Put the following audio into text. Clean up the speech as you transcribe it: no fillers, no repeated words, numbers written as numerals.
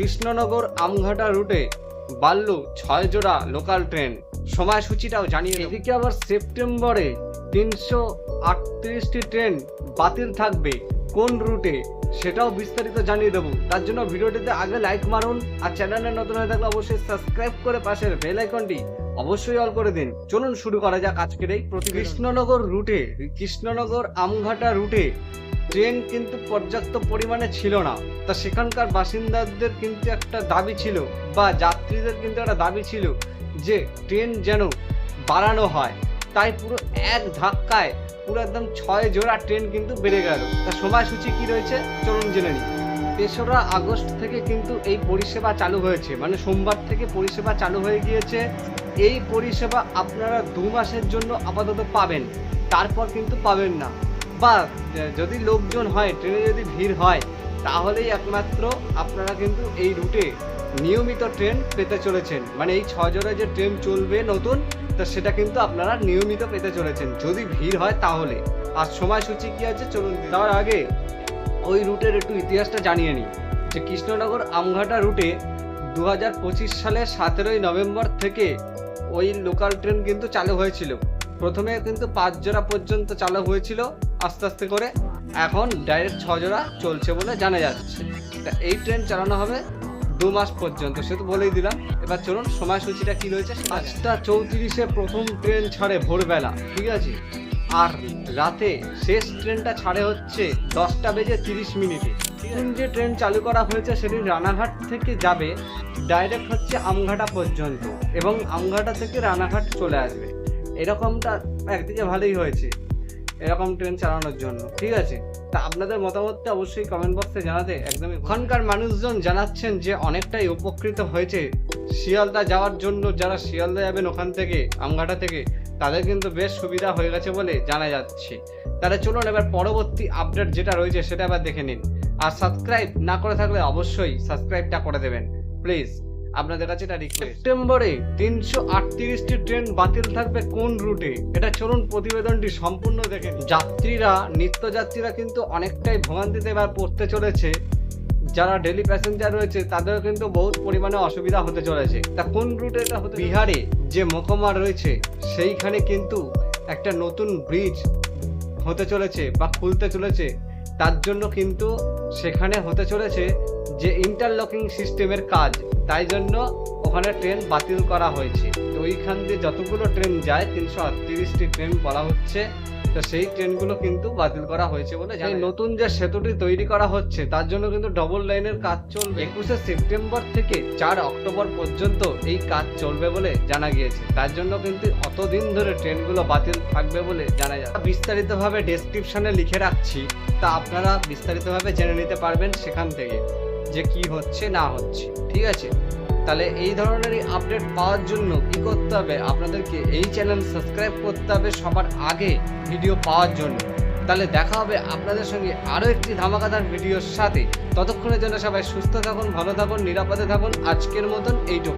কৃষ্ণনগর আমঘাটা রুটে বাড়ল 6 জোড়া লোকাল ট্রেন। সময়সূচিটাও জানিয়ে দেব। এদিকে আবার সেপ্টেম্বরে 338টি ট্রেন বাতিল থাকবে কোন রুটে সেটাও বিস্তারিত জানিয়ে দেবো। তার জন্য ভিডিওটিতে আগে লাইক মারুন, আর চ্যানেলে নতুন হয়ে থাকলে অবশ্যই সাবস্ক্রাইব করে পাশের বেল আইকনটি অবশ্যই অল করে দিন। চলুন শুরু করা যাক আজকের এই কৃষ্ণনগর রুটে, কৃষ্ণনগর আমঘাটা রুটে ট্রেন কিন্তু পর্যাপ্ত পরিমাণে ছিল না। তা সেখানকার বাসিন্দাদের কিন্তু একটা দাবি ছিল, বা যাত্রীদের কিন্তু একটা দাবি ছিল যে ট্রেন যেন বাড়ানো হয়। তাই পুরো এক ধাক্কায় পুরো একদম 6 জোড়া ট্রেন কিন্তু বেড়ে গেল। তার সময়সূচি কি রয়েছে চলুন জেনে নিই। 3রা আগস্ট থেকে কিন্তু এই পরিষেবা চালু হয়েছে, মানে সোমবার থেকে পরিষেবা চালু হয়ে গিয়েছে। এই পরিষেবা আপনারা 2 মাসের জন্য আপাতত পাবেন, তারপর কিন্তু পাবেন না। বা যদি লোকজন হয়, ট্রেনে যদি ভিড় হয়, তাহলেই একমাত্র আপনারা কিন্তু এই রুটে নিয়মিত ট্রেন পেতে চলেছেন। মানে এই 6 জোড়ায় যে ট্রেন চলবে নতুন, তা সেটা কিন্তু আপনারা নিয়মিত পেতে চলেছেন যদি ভিড় হয় তাহলে। আর সময়সূচি কি আছে চলুন। তার আগে ওই রুটের একটু ইতিহাসটা জানিয়ে নিই যে কৃষ্ণনগর আমঘাটা রুটে 2025 সালের 17ই নভেম্বর থেকে ওই লোকাল ট্রেন কিন্তু চালু হয়েছিল। প্রথমে কিন্তু 5 জোড়া পর্যন্ত চালু হয়েছিল, আস্তে আস্তে করে এখন ডাইরেক্ট 6 জোড়া চলছে বলে জানা যাচ্ছে। তা এই ট্রেন চালানো হবে 2 মাস পর্যন্ত, সে তো বলেই দিলাম। এবার চলুন সময়সূচিটা কি রয়েছে। 5:34-এ প্রথম ট্রেন ছাড়ে ভোরবেলা, ঠিক আছে। আর রাতে শেষ ট্রেনটা ছাড়ে হচ্ছে 10:30 এখন যে ট্রেন চালু করা হয়েছে সেটি রানাঘাট থেকে যাবে ডাইরেক্ট হচ্ছে আমঘাটা পর্যন্ত, এবং আমঘাটা থেকে রানাঘাট চলে আসবে। এরকমটা একদিকে ভালোই হয়েছে এরকম ট্রেন চালানোর জন্য, ঠিক আছে। তা আপনাদের মতামতটা অবশ্যই কমেন্ট বক্সে জানাতে একদমই। ওখানকার মানুষজন জানাচ্ছেন যে অনেকটাই উপকৃত হয়েছে শিয়ালদা যাওয়ার জন্য। যারা শিয়ালদা যাবেন ওখান থেকে আমঘাটা থেকে, তাদের কিন্তু বেশ সুবিধা হয়ে গেছে বলে জানা যাচ্ছে। তাহলে চলুন এবার পরবর্তী আপডেট যেটা রয়েছে সেটা আবার দেখে নিন। আর সাবস্ক্রাইব না করে থাকলে অবশ্যই সাবস্ক্রাইবটা করে দেবেন প্লিজ, আপনাদের কাছে এটা রিকোয়েস্ট। সেপ্টেম্বরে 338টি ট্রেন বাতিল থাকবে কোন রুটে, এটা চলুন প্রতিবেদনটি সম্পূর্ণ দেখে নিন। যাত্রীরা, নিত্যযাত্রীরা কিন্তু অনেকটাই ভোগান্তিতে এবার পড়তে চলেছে। যারা ডেলি প্যাসেঞ্জার রয়েছে তাদেরও কিন্তু বহুত পরিমাণে অসুবিধা হতে চলেছে। তা কোন রুটে এটা হতে, বিহারে যে মহকুমা রয়েছে সেইখানে কিন্তু একটা নতুন ব্রিজ হতে চলেছে বা খুলতে চলেছে। তার জন্য কিন্তু সেখানে হতে চলেছে যে ইন্টারলকিং সিস্টেমের কাজ, তাই জন্য ওখানে ট্রেন বাতিল করা হয়েছে। তো ওইখান দিয়ে যতগুলো ট্রেন যায় 338টি ট্রেন বলা হচ্ছে, তো সেই ট্রেনগুলো কিন্তু বাতিল করা হয়েছে বলে জানি। নতুন যে সেতুটি তৈরি করা হচ্ছে তার জন্য কিন্তু ডবল লাইনের কাজ চলবে। 21শে সেপ্টেম্বর থেকে 4 অক্টোবর পর্যন্ত এই কাজ চলবে বলে জানা গিয়েছে। তার জন্য কিন্তু অতদিন ধরে ট্রেনগুলো বাতিল থাকবে বলে জানা যায়। বিস্তারিতভাবে ডেসক্রিপশনে লিখে রাখছি, তা আপনারা বিস্তারিতভাবে জেনে নিতে পারবেন সেখান থেকে যে কি হচ্ছে না হচ্ছে, ঠিক আছে। তাহলে এই ধরনেরই আপডেট পাওয়ার জন্য কি করতে হবে, আপনাদেরকে এই চ্যানেল সাবস্ক্রাইব করতে হবে সবার আগে ভিডিও পাওয়ার জন্য। তাহলে দেখা হবে আপনাদের সঙ্গে আরও একটি ধামাকাদার ভিডিওর সাথে। ততক্ষণের জন্য সবাই সুস্থ থাকুন, ভালো থাকুন, নিরাপদে থাকুন। আজকের মতন এইটুকু।